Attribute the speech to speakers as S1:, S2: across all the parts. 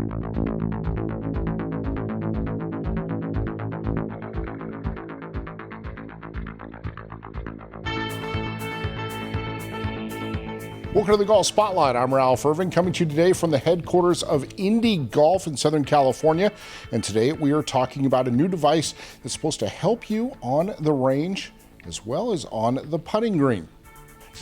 S1: Welcome to the Golf Spotlight. I'm Ralph Irvin, coming to you today from the headquarters of Indy Golf in Southern California. And today we are talking about a new device that's supposed to help you on the range as well as on the putting green.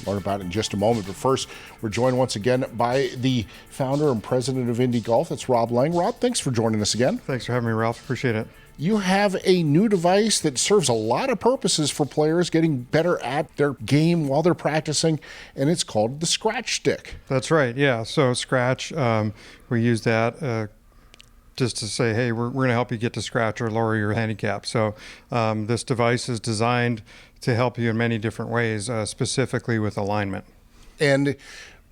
S1: Learn about it in just a moment, but first we're joined once again by the founder and president of Indy Golf. That's Rob Lang. Rob, thanks for joining us again.
S2: Thanks for having me, Ralph. Appreciate it.
S1: You have a new device that serves a lot of purposes for players getting better at their game while they're practicing, and it's called the Scratch Stick.
S2: That's right, yeah. So Scratch, we use that just to say, hey, we're going to help you get to scratch or lower your handicap. So this device is designed to help you in many different ways, specifically with alignment.
S1: And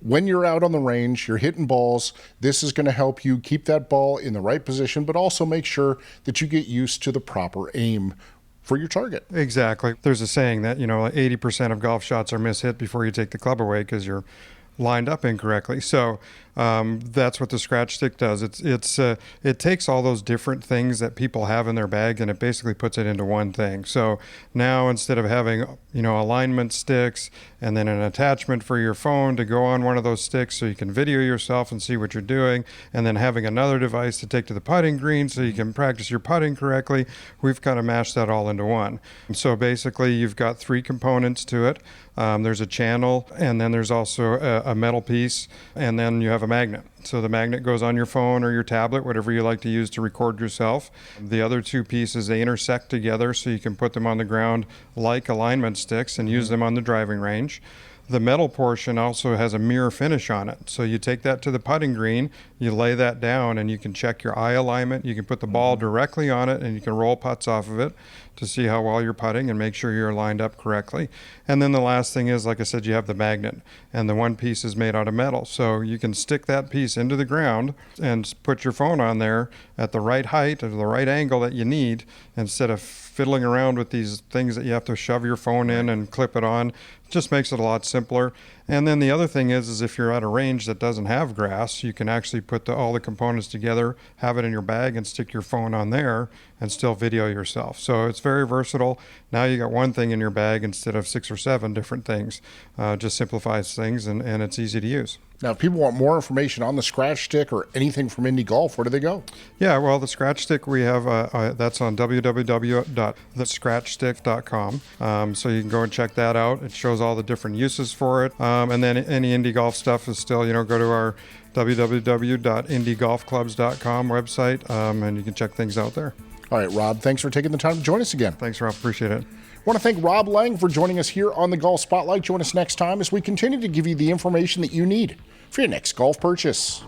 S1: when you're out on the range, you're hitting balls, this is going to help you keep that ball in the right position, but also make sure that you get used to the proper aim for your target.
S2: Exactly. There's a saying that, 80% of golf shots are mishit before you take the club away because you're lined up incorrectly. So that's what the Scratch Stick does. It takes all those different things that people have in their bag and it basically puts it into one thing. So now instead of having alignment sticks and then an attachment for your phone to go on one of those sticks so you can video yourself and see what you're doing, and then having another device to take to the putting green so you can practice your putting correctly, we've kind of mashed that all into one. So basically you've got three components to it. There's a channel, and then there's also a metal piece, and then you have a magnet. So the magnet goes on your phone or your tablet, whatever you like to use to record yourself. The other two pieces, they intersect together so you can put them on the ground like alignment sticks and use them on the driving range. The metal portion also has a mirror finish on it. So you take that to the putting green, you lay that down, and you can check your eye alignment. You can put the ball directly on it, and you can roll putts off of it to see how well you're putting and make sure you're lined up correctly. And then the last thing is, like I said, you have the magnet, and the one piece is made out of metal. So you can stick that piece into the ground and put your phone on there at the right height or the right angle that you need, instead of fiddling around with these things that you have to shove your phone in and clip it on. It just makes it a lot simpler. And then the other thing is if you're at a range that doesn't have grass, you can actually put all the components together, have it in your bag, and stick your phone on there and still video yourself. So it's very versatile. Now you got one thing in your bag instead of 6 or 7 different things. Just simplifies things, and it's easy to use.
S1: Now, if people want more information on the Scratch Stick or anything from Indy Golf, where do they go?
S2: Yeah, well, the Scratch Stick, we have, that's on www.thescratchstick.com. So you can go and check that out. It shows all the different uses for it. And then any Indy Golf stuff is still, go to our www.indygolfclubs.com website, and you can check things out there.
S1: All right, Rob, thanks for taking the time to join us again.
S2: Thanks, Rob. Appreciate it.
S1: I want to thank Rob Lang for joining us here on the Golf Spotlight. Join us next time as we continue to give you the information that you need for your next golf purchase.